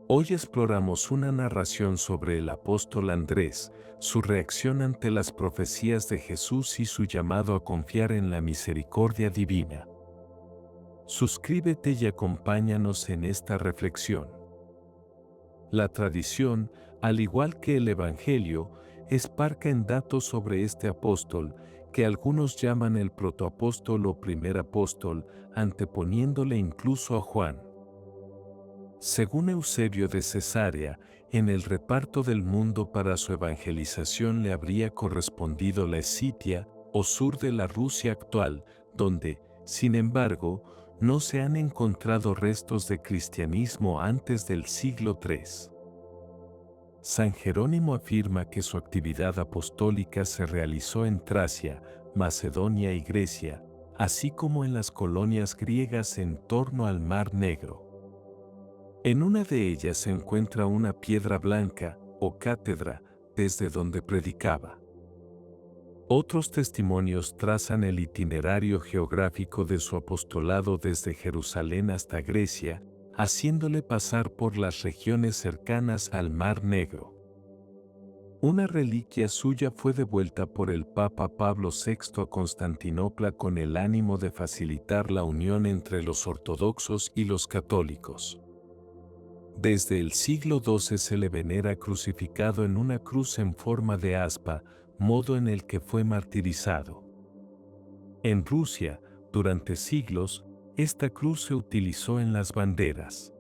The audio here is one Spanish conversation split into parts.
Hoy exploramos una narración sobre el apóstol Andrés, su reacción ante las profecías de Jesús y su llamado a confiar en la misericordia divina. Suscríbete y acompáñanos en esta reflexión. La tradición, al igual que el Evangelio, esparca en datos sobre este apóstol, que algunos llaman el protoapóstol o primer apóstol, anteponiéndole incluso a Juan. Según Eusebio de Cesarea, en el reparto del mundo para su evangelización le habría correspondido la Escitia, o sur de la Rusia actual, donde, sin embargo, no se han encontrado restos de cristianismo antes del siglo III. San Jerónimo afirma que su actividad apostólica se realizó en Tracia, Macedonia y Grecia, así como en las colonias griegas en torno al Mar Negro. En una de ellas se encuentra una piedra blanca, o cátedra, desde donde predicaba. Otros testimonios trazan el itinerario geográfico de su apostolado desde Jerusalén hasta Grecia, haciéndole pasar por las regiones cercanas al Mar Negro. Una reliquia suya fue devuelta por el Papa Pablo VI a Constantinopla con el ánimo de facilitar la unión entre los ortodoxos y los católicos. Desde el siglo XII se le venera crucificado en una cruz en forma de aspa, modo en el que fue martirizado. En Rusia, durante siglos, esta cruz se utilizó en las banderas.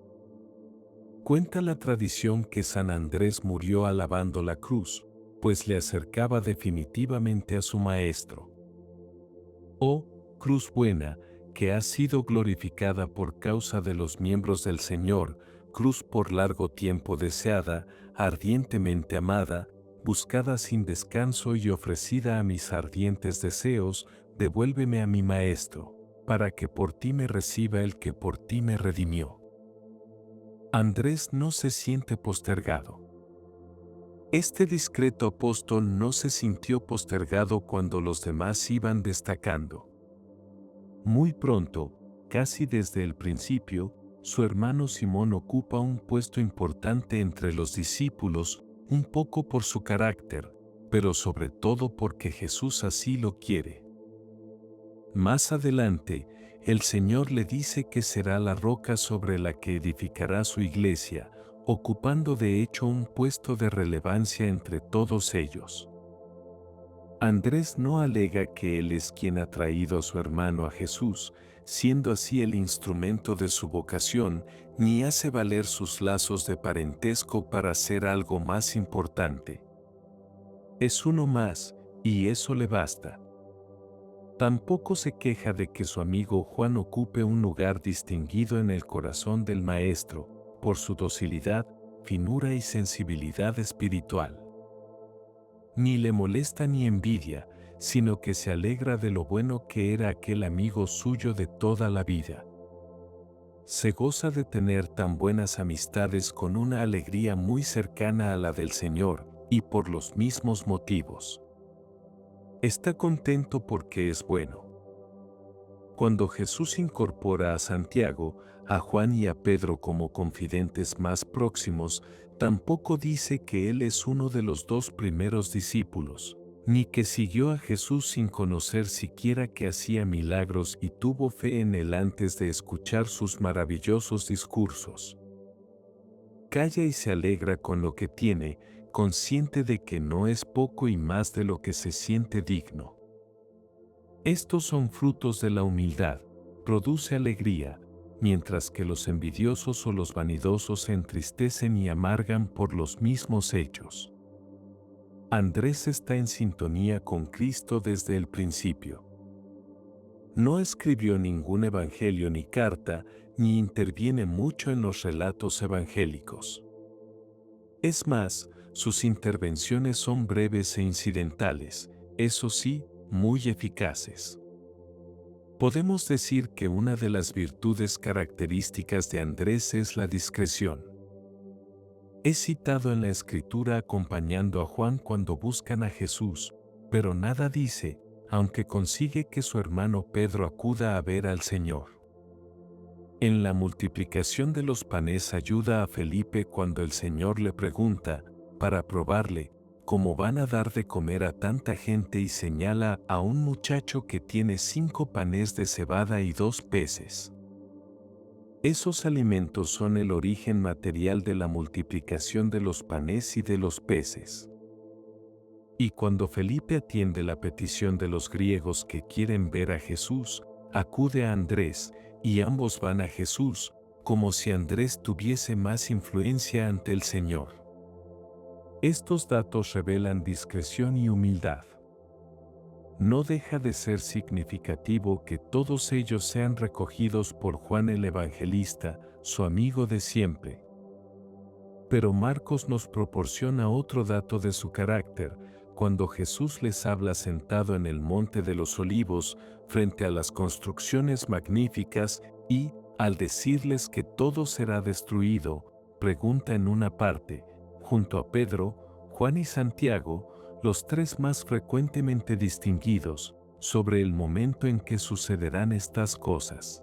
Cuenta la tradición que San Andrés murió alabando la cruz, pues le acercaba definitivamente a su maestro. Oh, cruz buena, que ha sido glorificada por causa de los miembros del Señor, cruz por largo tiempo deseada, ardientemente amada, buscada sin descanso y ofrecida a mis ardientes deseos, devuélveme a mi Maestro, para que por ti me reciba el que por ti me redimió. Andrés no se siente postergado. Este discreto apóstol no se sintió postergado cuando los demás iban destacando. Muy pronto, casi desde el principio, su hermano Simón ocupa un puesto importante entre los discípulos, un poco por su carácter, pero sobre todo porque Jesús así lo quiere. Más adelante, el Señor le dice que será la roca sobre la que edificará su iglesia, ocupando de hecho un puesto de relevancia entre todos ellos. Andrés no alega que él es quien ha traído a su hermano a Jesús, siendo así el instrumento de su vocación, ni hace valer sus lazos de parentesco para hacer algo más importante. Es uno más, y eso le basta. Tampoco se queja de que su amigo Juan ocupe un lugar distinguido en el corazón del Maestro, por su docilidad, finura y sensibilidad espiritual. Ni le molesta ni envidia, sino que se alegra de lo bueno que era aquel amigo suyo de toda la vida. Se goza de tener tan buenas amistades con una alegría muy cercana a la del Señor, y por los mismos motivos. Está contento porque es bueno. Cuando Jesús incorpora a Santiago, a Juan y a Pedro como confidentes más próximos, tampoco dice que él es uno de los dos primeros discípulos, ni que siguió a Jesús sin conocer siquiera que hacía milagros y tuvo fe en él antes de escuchar sus maravillosos discursos. Calla y se alegra con lo que tiene, consciente de que no es poco y más de lo que se siente digno. Estos son frutos de la humildad, produce alegría, mientras que los envidiosos o los vanidosos se entristecen y amargan por los mismos hechos. Andrés está en sintonía con Cristo desde el principio. No escribió ningún evangelio ni carta, ni interviene mucho en los relatos evangélicos. Es más, sus intervenciones son breves e incidentales, eso sí, muy eficaces. Podemos decir que una de las virtudes características de Andrés es la discreción. Es citado en la Escritura acompañando a Juan cuando buscan a Jesús, pero nada dice, aunque consigue que su hermano Pedro acuda a ver al Señor. En la multiplicación de los panes ayuda a Felipe cuando el Señor le pregunta, para probarle, cómo van a dar de comer a tanta gente y señala a un muchacho que tiene 5 panes de cebada y 2 peces. Esos alimentos son el origen material de la multiplicación de los panes y de los peces. Y cuando Felipe atiende la petición de los griegos que quieren ver a Jesús, acude a Andrés, y ambos van a Jesús, como si Andrés tuviese más influencia ante el Señor. Estos datos revelan discreción y humildad. No deja de ser significativo que todos ellos sean recogidos por Juan el Evangelista, su amigo de siempre. Pero Marcos nos proporciona otro dato de su carácter, cuando Jesús les habla sentado en el Monte de los Olivos, frente a las construcciones magníficas, y, al decirles que todo será destruido, pregunta en una parte, junto a Pedro, Juan y Santiago, los 3 más frecuentemente distinguidos, sobre el momento en que sucederán estas cosas.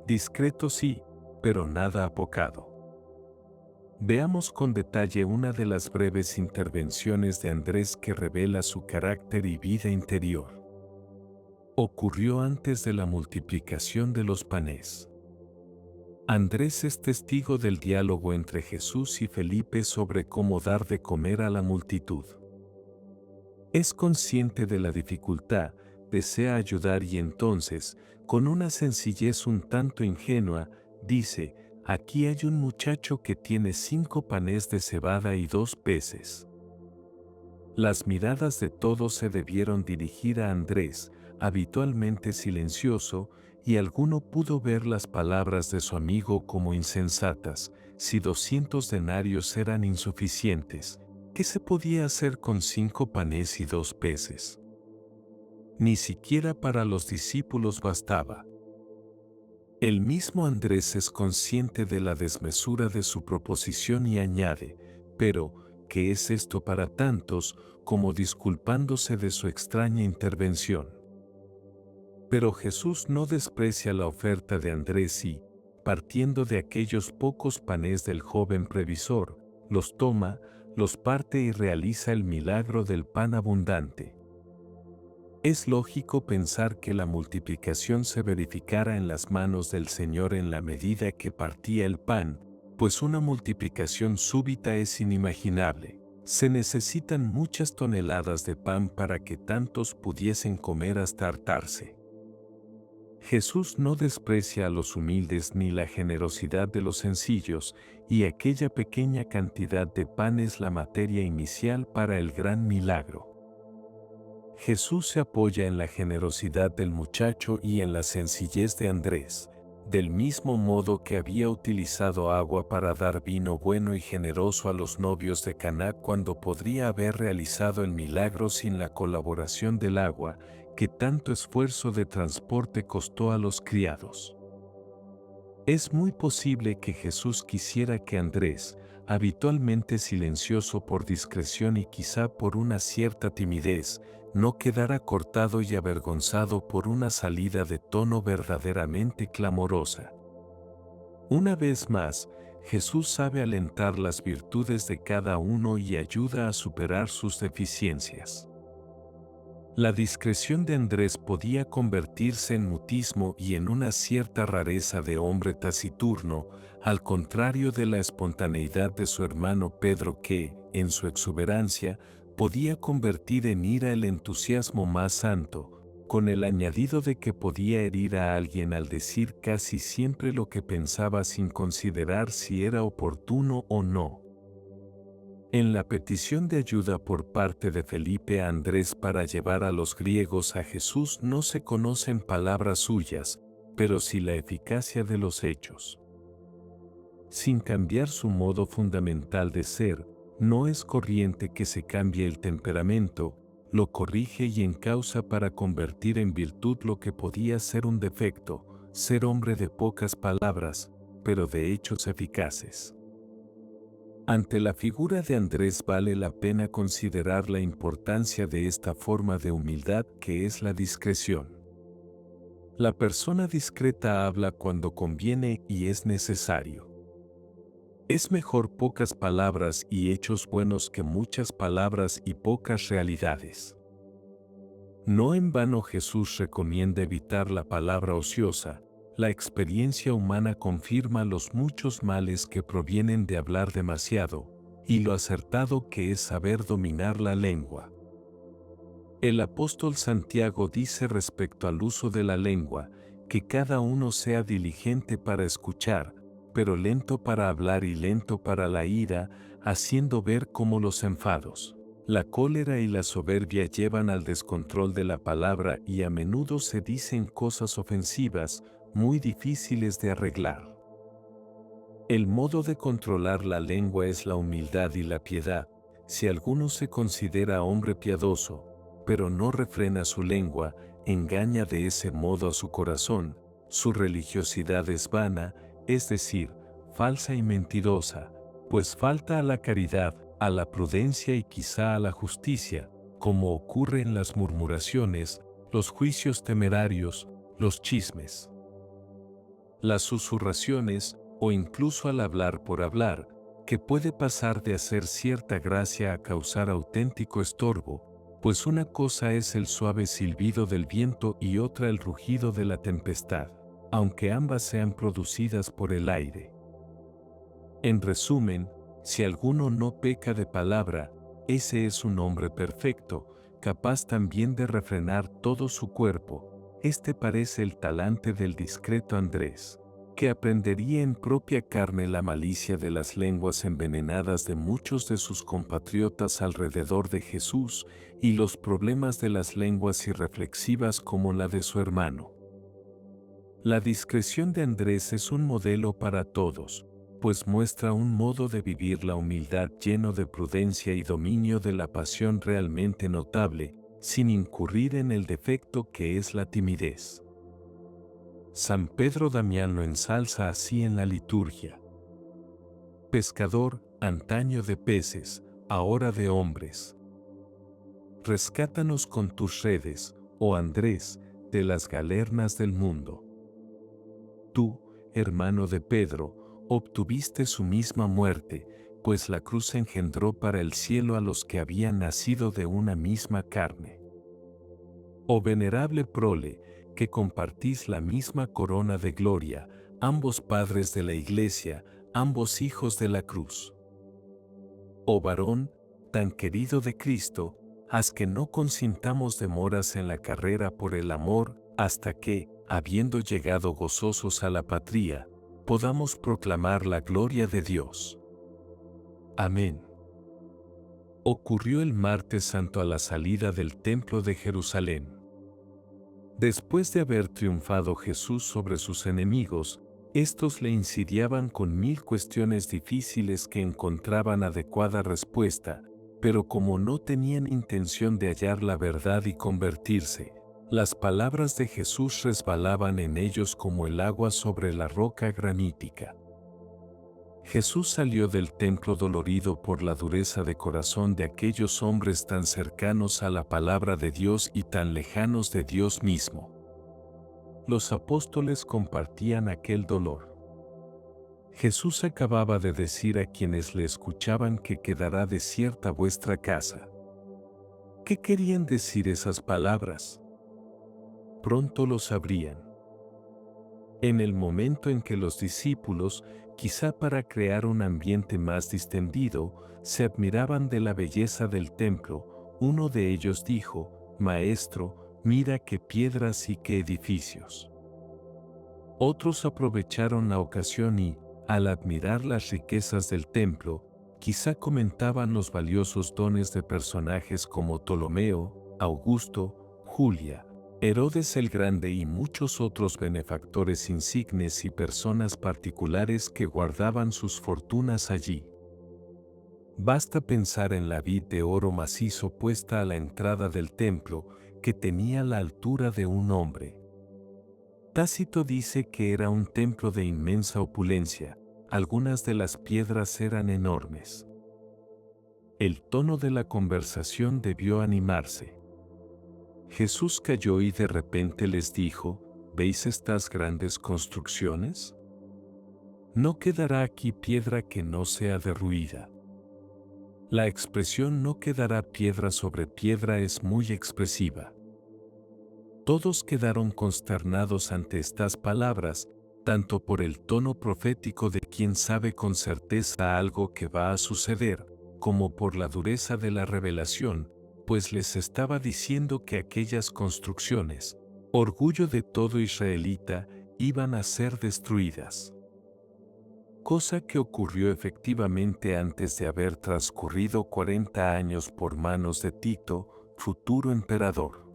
Discreto sí, pero nada apocado. Veamos con detalle una de las breves intervenciones de Andrés que revela su carácter y vida interior. Ocurrió antes de la multiplicación de los panes. Andrés es testigo del diálogo entre Jesús y Felipe sobre cómo dar de comer a la multitud. Es consciente de la dificultad, desea ayudar y entonces, con una sencillez un tanto ingenua, dice: aquí hay un muchacho que tiene 5 panes de cebada y 2 peces. Las miradas de todos se debieron dirigir a Andrés, habitualmente silencioso, y alguno pudo ver las palabras de su amigo como insensatas. Si 200 denarios eran insuficientes, ¿qué se podía hacer con 5 panes y 2 peces? Ni siquiera para los discípulos bastaba. El mismo Andrés es consciente de la desmesura de su proposición y añade: pero, ¿qué es esto para tantos?, como disculpándose de su extraña intervención. Pero Jesús no desprecia la oferta de Andrés y, partiendo de aquellos pocos panes del joven previsor, los toma, los parte y realiza el milagro del pan abundante. Es lógico pensar que la multiplicación se verificara en las manos del Señor en la medida que partía el pan, pues una multiplicación súbita es inimaginable. Se necesitan muchas toneladas de pan para que tantos pudiesen comer hasta hartarse. Jesús no desprecia a los humildes ni la generosidad de los sencillos, y aquella pequeña cantidad de pan es la materia inicial para el gran milagro. Jesús se apoya en la generosidad del muchacho y en la sencillez de Andrés, del mismo modo que había utilizado agua para dar vino bueno y generoso a los novios de Caná cuando podría haber realizado el milagro sin la colaboración del agua, que tanto esfuerzo de transporte costó a los criados. Es muy posible que Jesús quisiera que Andrés, habitualmente silencioso por discreción y quizá por una cierta timidez, no quedara cortado y avergonzado por una salida de tono verdaderamente clamorosa. Una vez más, Jesús sabe alentar las virtudes de cada uno y ayuda a superar sus deficiencias. La discreción de Andrés podía convertirse en mutismo y en una cierta rareza de hombre taciturno, al contrario de la espontaneidad de su hermano Pedro que, en su exuberancia, podía convertir en ira el entusiasmo más santo, con el añadido de que podía herir a alguien al decir casi siempre lo que pensaba sin considerar si era oportuno o no. En la petición de ayuda por parte de Felipe a Andrés para llevar a los griegos a Jesús no se conocen palabras suyas, pero sí la eficacia de los hechos. Sin cambiar su modo fundamental de ser, no es corriente que se cambie el temperamento, lo corrige y encausa para convertir en virtud lo que podía ser un defecto, ser hombre de pocas palabras, pero de hechos eficaces. Ante la figura de Andrés vale la pena considerar la importancia de esta forma de humildad que es la discreción. La persona discreta habla cuando conviene y es necesario. Es mejor pocas palabras y hechos buenos que muchas palabras y pocas realidades. No en vano Jesús recomienda evitar la palabra ociosa. La experiencia humana confirma los muchos males que provienen de hablar demasiado, y lo acertado que es saber dominar la lengua. El apóstol Santiago dice respecto al uso de la lengua, que cada uno sea diligente para escuchar, pero lento para hablar y lento para la ira, haciendo ver como los enfados. La cólera y la soberbia llevan al descontrol de la palabra y a menudo se dicen cosas ofensivas, muy difíciles de arreglar. El modo de controlar la lengua es la humildad y la piedad. Si alguno se considera hombre piadoso, pero no refrena su lengua, engaña de ese modo a su corazón, su religiosidad es vana, es decir, falsa y mentirosa, pues falta a la caridad, a la prudencia y quizá a la justicia, como ocurre en las murmuraciones, los juicios temerarios, los chismes, las susurraciones, o incluso al hablar por hablar, que puede pasar de hacer cierta gracia a causar auténtico estorbo, pues una cosa es el suave silbido del viento y otra el rugido de la tempestad, aunque ambas sean producidas por el aire. En resumen, si alguno no peca de palabra, ese es un hombre perfecto, capaz también de refrenar todo su cuerpo. Este parece el talante del discreto Andrés, que aprendería en propia carne la malicia de las lenguas envenenadas de muchos de sus compatriotas alrededor de Jesús y los problemas de las lenguas irreflexivas como la de su hermano. La discreción de Andrés es un modelo para todos, pues muestra un modo de vivir la humildad lleno de prudencia y dominio de la pasión realmente notable, sin incurrir en el defecto que es la timidez. San Pedro Damián lo ensalza así en la liturgia. Pescador, antaño de peces, ahora de hombres. Rescátanos con tus redes, oh Andrés, de las galernas del mundo. Tú, hermano de Pedro, obtuviste su misma muerte, pues la cruz engendró para el cielo a los que habían nacido de una misma carne. Oh venerable prole, que compartís la misma corona de gloria, ambos padres de la Iglesia, ambos hijos de la cruz. Oh varón, tan querido de Cristo, haz que no consintamos demoras en la carrera por el amor, hasta que, habiendo llegado gozosos a la patria, podamos proclamar la gloria de Dios. Amén. Ocurrió el martes santo a la salida del templo de Jerusalén. Después de haber triunfado Jesús sobre sus enemigos, estos le insidiaban con 1000 cuestiones difíciles que encontraban adecuada respuesta, pero como no tenían intención de hallar la verdad y convertirse, las palabras de Jesús resbalaban en ellos como el agua sobre la roca granítica. Jesús salió del templo dolorido por la dureza de corazón de aquellos hombres tan cercanos a la palabra de Dios y tan lejanos de Dios mismo. Los apóstoles compartían aquel dolor. Jesús acababa de decir a quienes le escuchaban que quedará desierta vuestra casa. ¿Qué querían decir esas palabras? Pronto lo sabrían. En el momento en que los discípulos, quizá para crear un ambiente más distendido, se admiraban de la belleza del templo, uno de ellos dijo: Maestro, mira qué piedras y qué edificios. Otros aprovecharon la ocasión y, al admirar las riquezas del templo, quizá comentaban los valiosos dones de personajes como Ptolomeo, Augusto, Julia, Herodes el Grande y muchos otros benefactores insignes y personas particulares que guardaban sus fortunas allí. Basta pensar en la vid de oro macizo puesta a la entrada del templo, que tenía la altura de un hombre. Tácito dice que era un templo de inmensa opulencia, algunas de las piedras eran enormes. El tono de la conversación debió animarse. Jesús calló y de repente les dijo: ¿Veis estas grandes construcciones? No quedará aquí piedra que no sea derruida. La expresión no quedará piedra sobre piedra es muy expresiva. Todos quedaron consternados ante estas palabras, tanto por el tono profético de quien sabe con certeza algo que va a suceder, como por la dureza de la revelación, pues les estaba diciendo que aquellas construcciones, orgullo de todo israelita, iban a ser destruidas. Cosa que ocurrió efectivamente antes de haber transcurrido 40 años por manos de Tito, futuro emperador.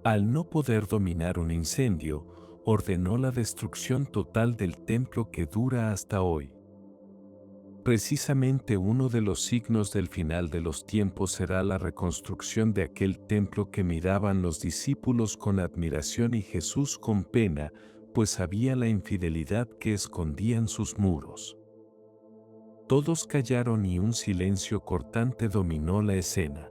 Al no poder dominar un incendio, ordenó la destrucción total del templo que dura hasta hoy. Precisamente uno de los signos del final de los tiempos será la reconstrucción de aquel templo que miraban los discípulos con admiración y Jesús con pena, pues sabía la infidelidad que escondían sus muros. Todos callaron y un silencio cortante dominó la escena.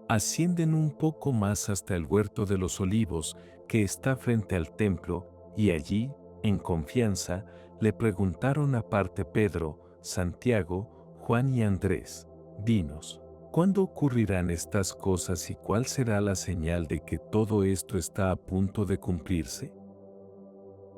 Ascienden un poco más hasta el huerto de los olivos, que está frente al templo, y allí, en confianza, le preguntaron aparte Pedro, Santiago, Juan y Andrés: dinos, ¿cuándo ocurrirán estas cosas y cuál será la señal de que todo esto está a punto de cumplirse?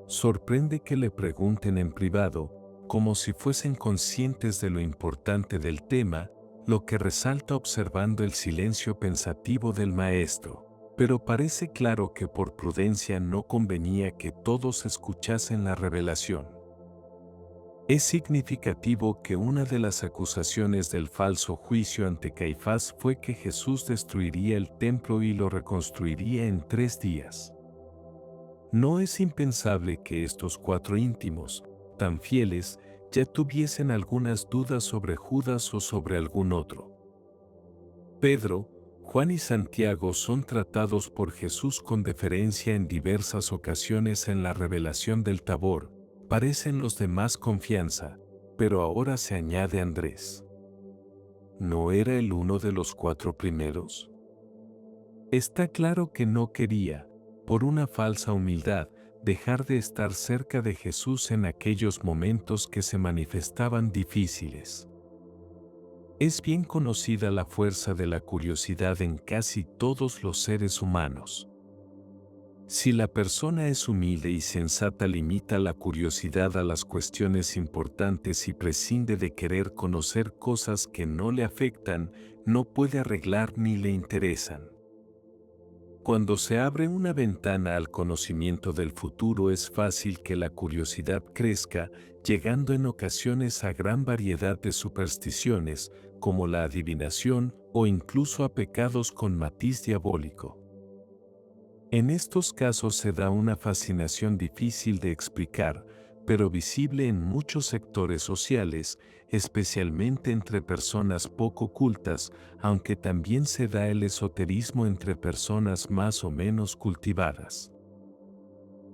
Sorprende que le pregunten en privado, como si fuesen conscientes de lo importante del tema, lo que resalta observando el silencio pensativo del maestro, pero parece claro que por prudencia no convenía que todos escuchasen la revelación. Es significativo que una de las acusaciones del falso juicio ante Caifás fue que Jesús destruiría el templo y lo reconstruiría en 3 días. No es impensable que estos 4 íntimos, tan fieles, ya tuviesen algunas dudas sobre Judas o sobre algún otro. Pedro, Juan y Santiago son tratados por Jesús con deferencia en diversas ocasiones en la revelación del Tabor, parecen los de más confianza, pero ahora se añade Andrés. ¿No era él uno de los 4 primeros? Está claro que no quería, por una falsa humildad, dejar de estar cerca de Jesús en aquellos momentos que se manifestaban difíciles. Es bien conocida la fuerza de la curiosidad en casi todos los seres humanos. Si la persona es humilde y sensata, limita la curiosidad a las cuestiones importantes y prescinde de querer conocer cosas que no le afectan, no puede arreglar ni le interesan. Cuando se abre una ventana al conocimiento del futuro es fácil que la curiosidad crezca, llegando en ocasiones a gran variedad de supersticiones, como la adivinación o incluso a pecados con matiz diabólico. En estos casos se da una fascinación difícil de explicar, pero visible en muchos sectores sociales, especialmente entre personas poco cultas, aunque también se da el esoterismo entre personas más o menos cultivadas.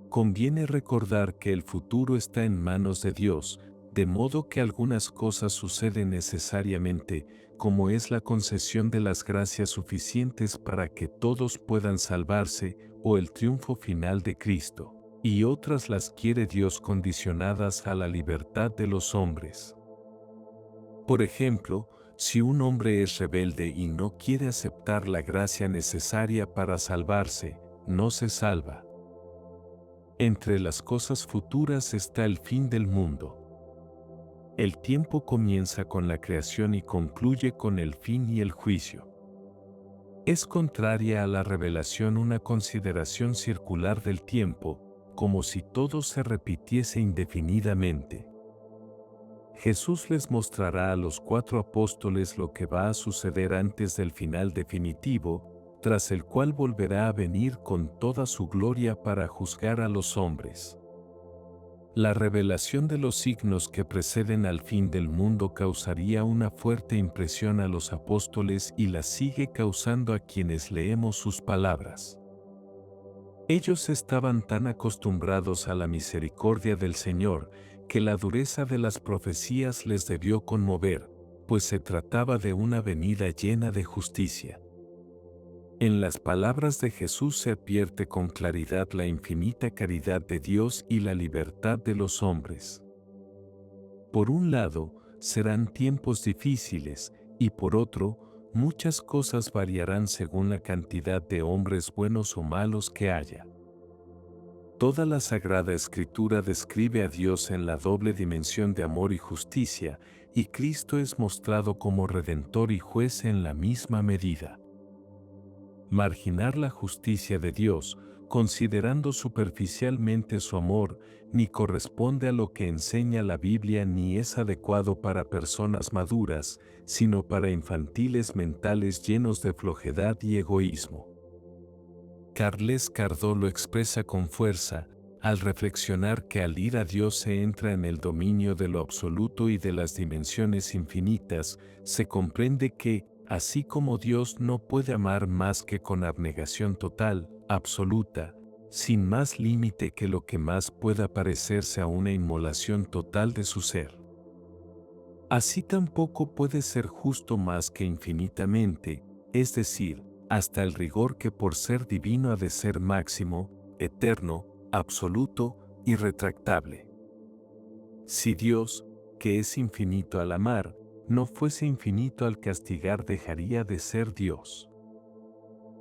Conviene recordar que el futuro está en manos de Dios, de modo que algunas cosas suceden necesariamente, como es la concesión de las gracias suficientes para que todos puedan salvarse, o el triunfo final de Cristo, y otras las quiere Dios condicionadas a la libertad de los hombres. Por ejemplo, si un hombre es rebelde y no quiere aceptar la gracia necesaria para salvarse, no se salva. Entre las cosas futuras está el fin del mundo. El tiempo comienza con la creación y concluye con el fin y el juicio. Es contraria a la revelación una consideración circular del tiempo, como si todo se repitiese indefinidamente. Jesús les mostrará a los 4 apóstoles lo que va a suceder antes del final definitivo, tras el cual volverá a venir con toda su gloria para juzgar a los hombres. La revelación de los signos que preceden al fin del mundo causaría una fuerte impresión a los apóstoles y la sigue causando a quienes leemos sus palabras. Ellos estaban tan acostumbrados a la misericordia del Señor que la dureza de las profecías les debió conmover, pues se trataba de una venida llena de justicia. En las palabras de Jesús se advierte con claridad la infinita caridad de Dios y la libertad de los hombres. Por un lado, serán tiempos difíciles, y por otro, muchas cosas variarán según la cantidad de hombres buenos o malos que haya. Toda la Sagrada Escritura describe a Dios en la doble dimensión de amor y justicia, y Cristo es mostrado como Redentor y Juez en la misma medida. Marginar la justicia de Dios, considerando superficialmente su amor, ni corresponde a lo que enseña la Biblia ni es adecuado para personas maduras, sino para infantiles mentales llenos de flojedad y egoísmo. Carles Cardó lo expresa con fuerza, al reflexionar que al ir a Dios se entra en el dominio de lo absoluto y de las dimensiones infinitas, se comprende que, así como Dios no puede amar más que con abnegación total, absoluta, sin más límite que lo que más pueda parecerse a una inmolación total de su ser. Así tampoco puede ser justo más que infinitamente, es decir, hasta el rigor que por ser divino ha de ser máximo, eterno, absoluto, irretractable. Si Dios, que es infinito al amar, no fuese infinito al castigar, dejaría de ser Dios.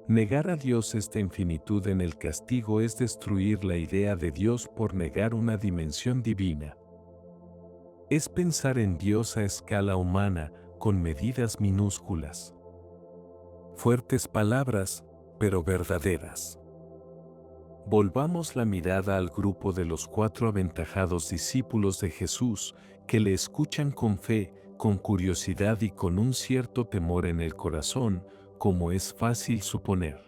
Negar a Dios esta infinitud en el castigo es destruir la idea de Dios por negar una dimensión divina. Es pensar en Dios a escala humana, con medidas minúsculas. Fuertes palabras, pero verdaderas. Volvamos la mirada al grupo de los 4 aventajados discípulos de Jesús, que le escuchan con fe, con curiosidad y con un cierto temor en el corazón, como es fácil suponer.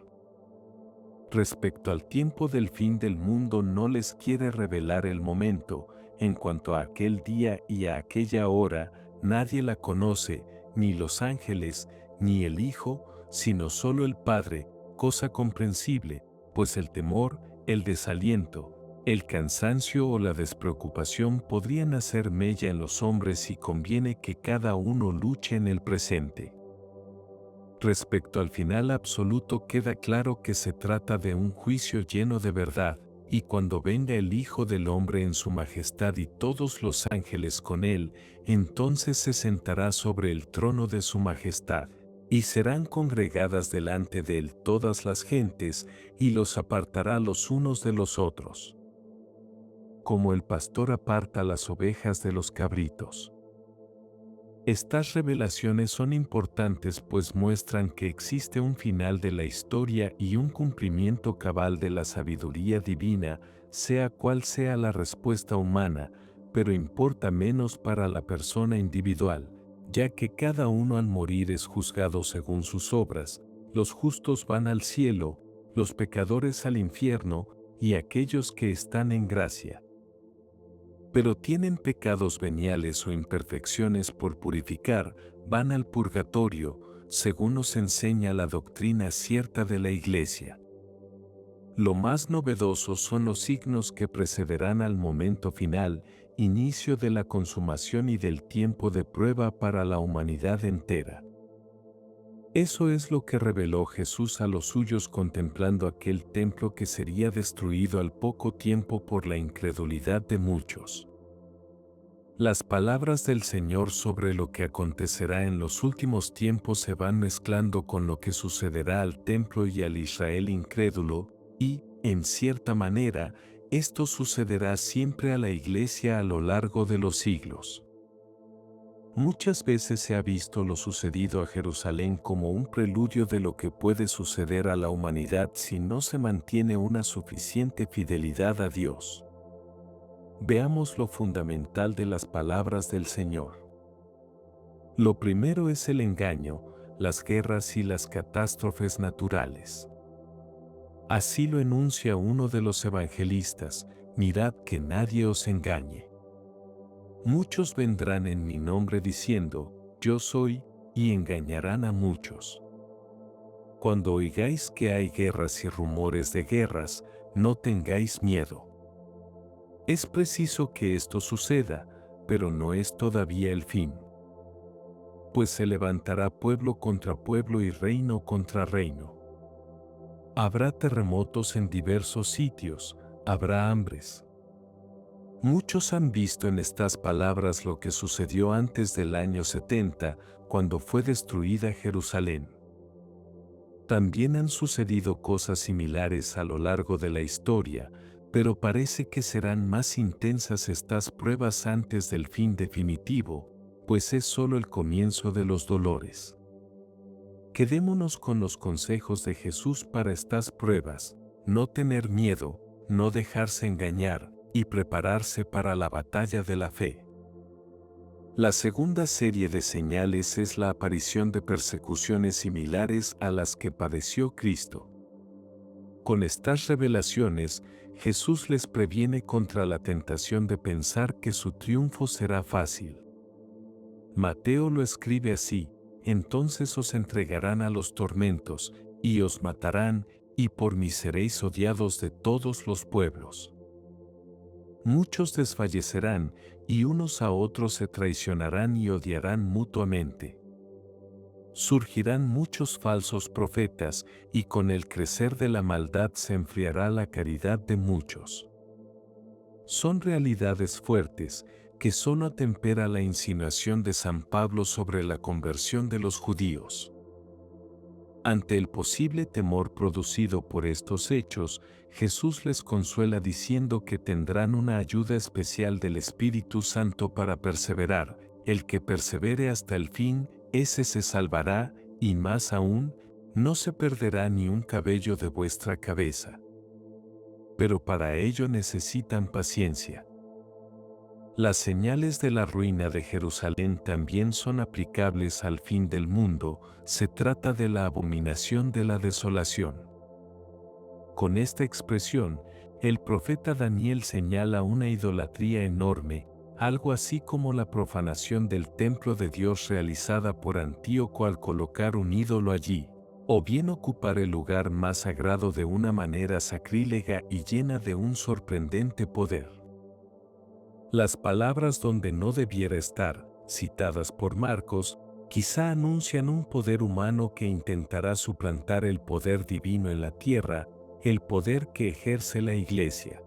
Respecto al tiempo del fin del mundo no les quiere revelar el momento, en cuanto a aquel día y a aquella hora, nadie la conoce, ni los ángeles, ni el Hijo, sino solo el Padre, cosa comprensible, pues el temor, el desaliento, el cansancio o la despreocupación podrían hacer mella en los hombres y conviene que cada uno luche en el presente. Respecto al final absoluto queda claro que se trata de un juicio lleno de verdad, y cuando venga el Hijo del Hombre en su majestad y todos los ángeles con él, entonces se sentará sobre el trono de su majestad, y serán congregadas delante de él todas las gentes, y los apartará los unos de los otros, como el pastor aparta las ovejas de los cabritos. Estas revelaciones son importantes pues muestran que existe un final de la historia y un cumplimiento cabal de la sabiduría divina, sea cual sea la respuesta humana, pero importa menos para la persona individual, ya que cada uno al morir es juzgado según sus obras, los justos van al cielo, los pecadores al infierno, y aquellos que están en gracia, pero tienen pecados veniales o imperfecciones por purificar, van al purgatorio, según nos enseña la doctrina cierta de la Iglesia. Lo más novedoso son los signos que precederán al momento final, inicio de la consumación y del tiempo de prueba para la humanidad entera. Eso es lo que reveló Jesús a los suyos contemplando aquel templo que sería destruido al poco tiempo por la incredulidad de muchos. Las palabras del Señor sobre lo que acontecerá en los últimos tiempos se van mezclando con lo que sucederá al templo y al Israel incrédulo, y, en cierta manera, esto sucederá siempre a la Iglesia a lo largo de los siglos. Muchas veces se ha visto lo sucedido a Jerusalén como un preludio de lo que puede suceder a la humanidad si no se mantiene una suficiente fidelidad a Dios. Veamos lo fundamental de las palabras del Señor. Lo primero es el engaño, las guerras y las catástrofes naturales. Así lo enuncia uno de los evangelistas: mirad que nadie os engañe. Muchos vendrán en mi nombre diciendo, yo soy, y engañarán a muchos. Cuando oigáis que hay guerras y rumores de guerras, no tengáis miedo. Es preciso que esto suceda, pero no es todavía el fin. Pues se levantará pueblo contra pueblo y reino contra reino. Habrá terremotos en diversos sitios, habrá hambres. Muchos han visto en estas palabras lo que sucedió antes del año 70, cuando fue destruida Jerusalén. También han sucedido cosas similares a lo largo de la historia, pero parece que serán más intensas estas pruebas antes del fin definitivo, pues es solo el comienzo de los dolores. Quedémonos con los consejos de Jesús para estas pruebas: no tener miedo, no dejarse engañar y prepararse para la batalla de la fe. La segunda serie de señales es la aparición de persecuciones similares a las que padeció Cristo. Con estas revelaciones, Jesús les previene contra la tentación de pensar que su triunfo será fácil. Mateo lo escribe así: entonces os entregarán a los tormentos, y os matarán, y por mí seréis odiados de todos los pueblos. Muchos desfallecerán, y unos a otros se traicionarán y odiarán mutuamente. Surgirán muchos falsos profetas, y con el crecer de la maldad se enfriará la caridad de muchos. Son realidades fuertes, que solo atempera la insinuación de San Pablo sobre la conversión de los judíos. Ante el posible temor producido por estos hechos, Jesús les consuela diciendo que tendrán una ayuda especial del Espíritu Santo para perseverar. El que persevere hasta el fin, ese se salvará, y más aún, no se perderá ni un cabello de vuestra cabeza. Pero para ello necesitan paciencia. Las señales de la ruina de Jerusalén también son aplicables al fin del mundo. Se trata de la abominación de la desolación. Con esta expresión, el profeta Daniel señala una idolatría enorme, algo así como la profanación del templo de Dios realizada por Antíoco al colocar un ídolo allí, o bien ocupar el lugar más sagrado de una manera sacrílega y llena de un sorprendente poder. Las palabras donde no debiera estar, citadas por Marcos, quizá anuncian un poder humano que intentará suplantar el poder divino en la tierra, el poder que ejerce la Iglesia.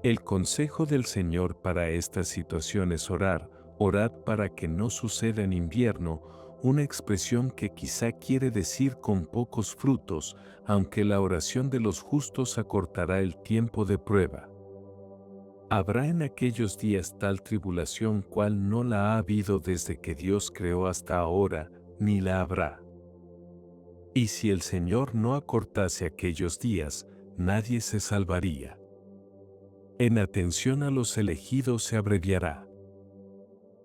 El consejo del Señor para esta situación es orar, orad para que no suceda en invierno, una expresión que quizá quiere decir con pocos frutos, aunque la oración de los justos acortará el tiempo de prueba. Habrá en aquellos días tal tribulación cual no la ha habido desde que Dios creó hasta ahora, ni la habrá. Y si el Señor no acortase aquellos días, nadie se salvaría. En atención a los elegidos se abreviará.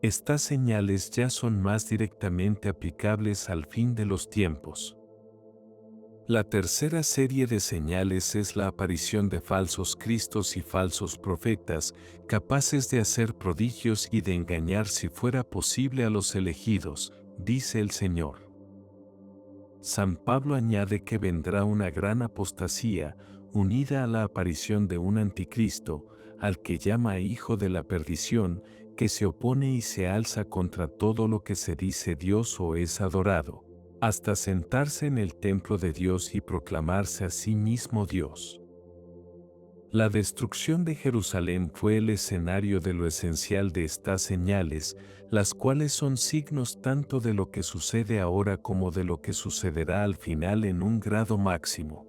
Estas señales ya son más directamente aplicables al fin de los tiempos. La tercera serie de señales es la aparición de falsos cristos y falsos profetas, capaces de hacer prodigios y de engañar si fuera posible a los elegidos, dice el Señor. San Pablo añade que vendrá una gran apostasía, unida a la aparición de un anticristo, al que llama hijo de la perdición, que se opone y se alza contra todo lo que se dice Dios o es adorado, hasta sentarse en el templo de Dios y proclamarse a sí mismo Dios. La destrucción de Jerusalén fue el escenario de lo esencial de estas señales, las cuales son signos tanto de lo que sucede ahora como de lo que sucederá al final en un grado máximo.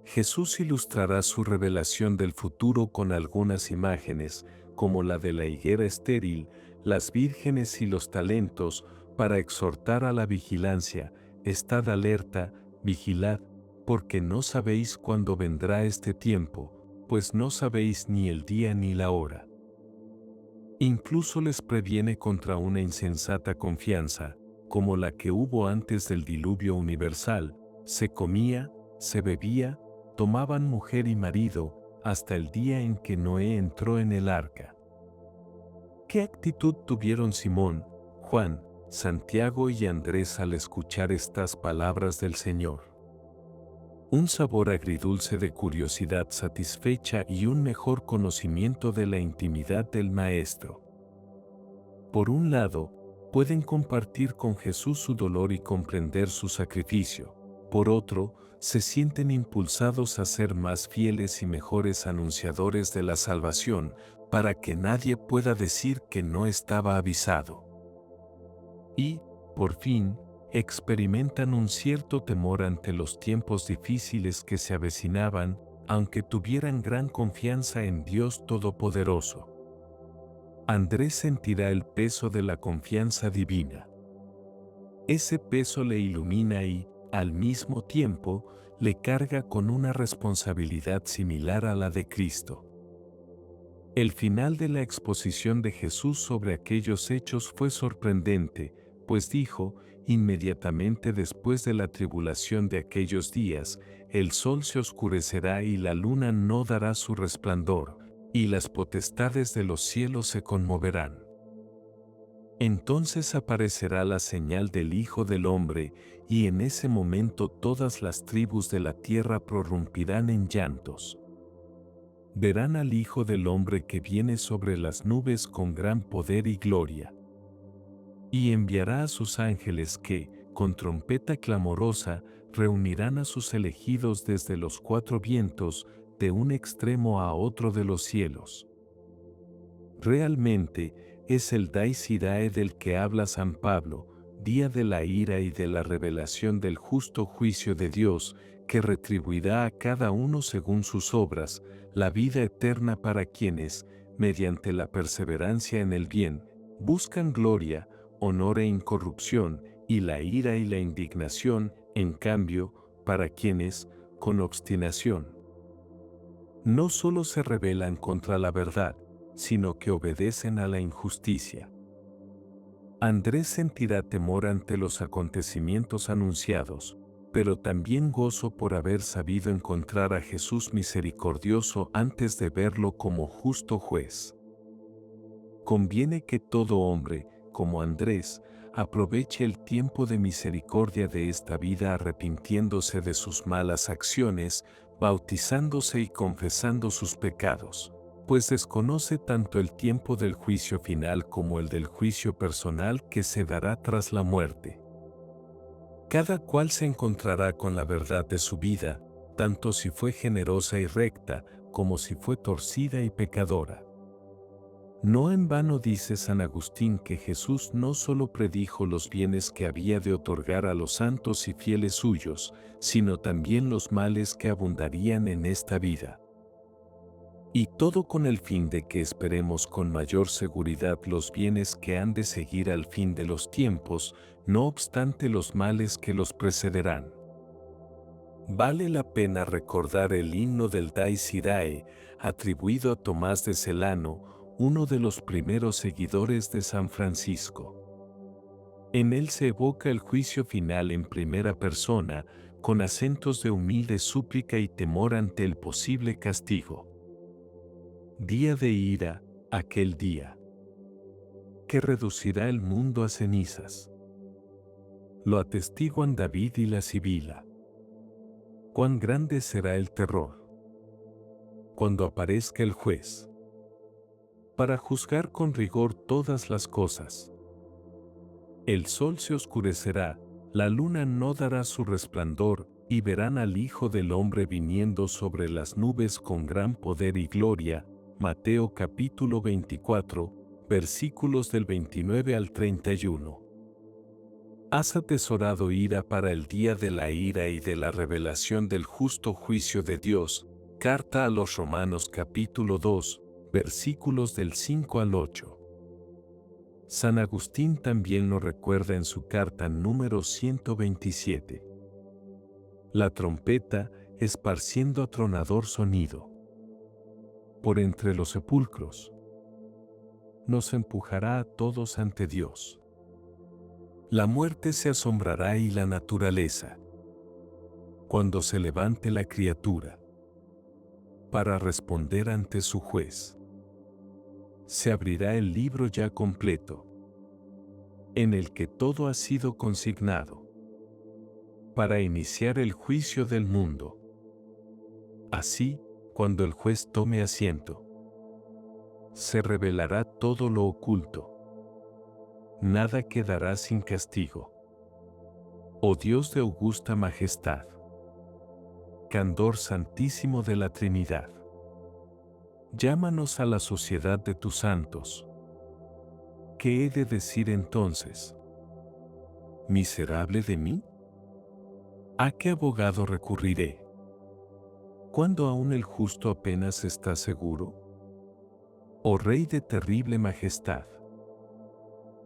Jesús ilustrará su revelación del futuro con algunas imágenes, como la de la higuera estéril, las vírgenes y los talentos, para exhortar a la vigilancia. Estad alerta, vigilad, porque no sabéis cuándo vendrá este tiempo, pues no sabéis ni el día ni la hora. Incluso les previene contra una insensata confianza, como la que hubo antes del diluvio universal: se comía, se bebía, tomaban mujer y marido, hasta el día en que Noé entró en el arca. ¿Qué actitud tuvieron Simón, Juan, Santiago y Andrés al escuchar estas palabras del Señor? Un sabor agridulce de curiosidad satisfecha y un mejor conocimiento de la intimidad del Maestro. Por un lado, pueden compartir con Jesús su dolor y comprender su sacrificio. por otro, se sienten impulsados a ser más fieles y mejores anunciadores de la salvación, para que nadie pueda decir que no estaba avisado. Y, por fin, experimentan un cierto temor ante los tiempos difíciles que se avecinaban, aunque tuvieran gran confianza en Dios Todopoderoso. Andrés sentirá el peso de la confianza divina. Ese peso le ilumina y, al mismo tiempo, le carga con una responsabilidad similar a la de Cristo. El final de la exposición de Jesús sobre aquellos hechos fue sorprendente, pues dijo, inmediatamente después de la tribulación de aquellos días, el sol se oscurecerá y la luna no dará su resplandor, y las potestades de los cielos se conmoverán. Entonces aparecerá la señal del Hijo del Hombre, y en ese momento todas las tribus de la tierra prorrumpirán en llantos. Verán al Hijo del Hombre que viene sobre las nubes con gran poder y gloria. Y enviará a sus ángeles que, con trompeta clamorosa, reunirán a sus elegidos desde los cuatro vientos, de un extremo a otro de los cielos. Realmente, es el Dies Irae del que habla San Pablo, día de la ira y de la revelación del justo juicio de Dios, que retribuirá a cada uno según sus obras, la vida eterna para quienes, mediante la perseverancia en el bien, buscan gloria, honor e incorrupción, y la ira y la indignación, en cambio, para quienes, con obstinación, no solo se rebelan contra la verdad, sino que obedecen a la injusticia. Andrés sentirá temor ante los acontecimientos anunciados, pero también gozo por haber sabido encontrar a Jesús misericordioso antes de verlo como justo juez. Conviene que todo hombre, como Andrés, aproveche el tiempo de misericordia de esta vida arrepintiéndose de sus malas acciones, bautizándose y confesando sus pecados, pues desconoce tanto el tiempo del juicio final como el del juicio personal que se dará tras la muerte. Cada cual se encontrará con la verdad de su vida, tanto si fue generosa y recta, como si fue torcida y pecadora. No en vano dice San Agustín que Jesús no solo predijo los bienes que había de otorgar a los santos y fieles suyos, sino también los males que abundarían en esta vida. Y todo con el fin de que esperemos con mayor seguridad los bienes que han de seguir al fin de los tiempos, no obstante los males que los precederán. Vale la pena recordar el himno del Dies Irae, atribuido a Tomás de Celano, uno de los primeros seguidores de San Francisco. En él se evoca el juicio final en primera persona, con acentos de humilde súplica y temor ante el posible castigo. Día de ira, aquel día, que reducirá el mundo a cenizas. Lo atestiguan David y la Sibila. Cuán grande será el terror cuando aparezca el juez, para juzgar con rigor todas las cosas. El sol se oscurecerá, la luna no dará su resplandor, y verán al Hijo del Hombre viniendo sobre las nubes con gran poder y gloria. Mateo capítulo 24, versículos del 29 al 31. Has atesorado ira para el día de la ira y de la revelación del justo juicio de Dios. Carta a los Romanos capítulo 2, versículos del 5 al 8. San Agustín también lo recuerda en su carta número 127. La trompeta, esparciendo atronador sonido por entre los sepulcros, nos empujará a todos ante Dios. La muerte se asombrará y la naturaleza, cuando se levante la criatura para responder ante su juez. Se abrirá el libro ya completo, en el que todo ha sido consignado, para iniciar el juicio del mundo. Así, cuando el juez tome asiento, se revelará todo lo oculto. Nada quedará sin castigo. Oh Dios de augusta majestad, candor santísimo de la Trinidad, llámanos a la sociedad de tus santos. ¿Qué he de decir entonces? ¿Miserable de mí? ¿A qué abogado recurriré? ¿Cuándo aún el justo apenas está seguro? Oh Rey de terrible majestad,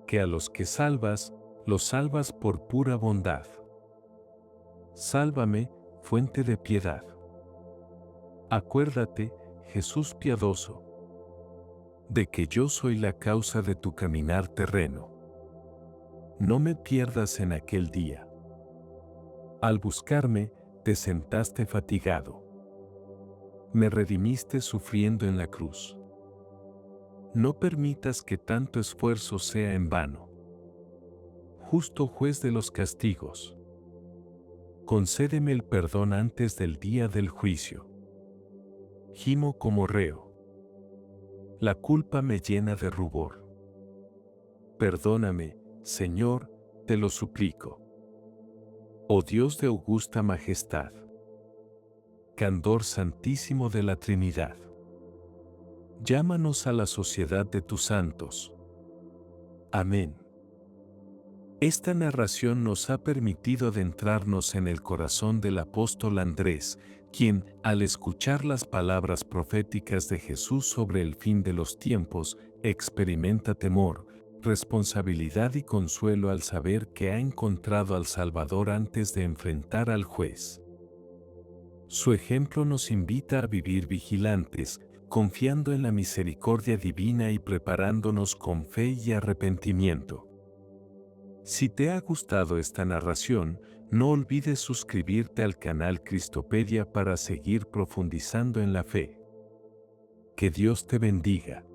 que a los que salvas, los salvas por pura bondad. Sálvame, fuente de piedad. Acuérdate, Jesús piadoso, de que yo soy la causa de tu caminar terreno. No me pierdas en aquel día. Al buscarme, te sentaste fatigado. Me redimiste sufriendo en la cruz. No permitas que tanto esfuerzo sea en vano. Justo juez de los castigos, concédeme el perdón antes del día del juicio. Gimo como reo. La culpa me llena de rubor. Perdóname, Señor, te lo suplico. Oh Dios de augusta majestad, candor santísimo de la Trinidad, llámanos a la sociedad de tus santos. Amén. Esta narración nos ha permitido adentrarnos en el corazón del apóstol Andrés, quien, al escuchar las palabras proféticas de Jesús sobre el fin de los tiempos, experimenta temor, responsabilidad y consuelo al saber que ha encontrado al Salvador antes de enfrentar al juez. Su ejemplo nos invita a vivir vigilantes, confiando en la misericordia divina y preparándonos con fe y arrepentimiento. Si te ha gustado esta narración, no olvides suscribirte al canal Cristopedia para seguir profundizando en la fe. Que Dios te bendiga.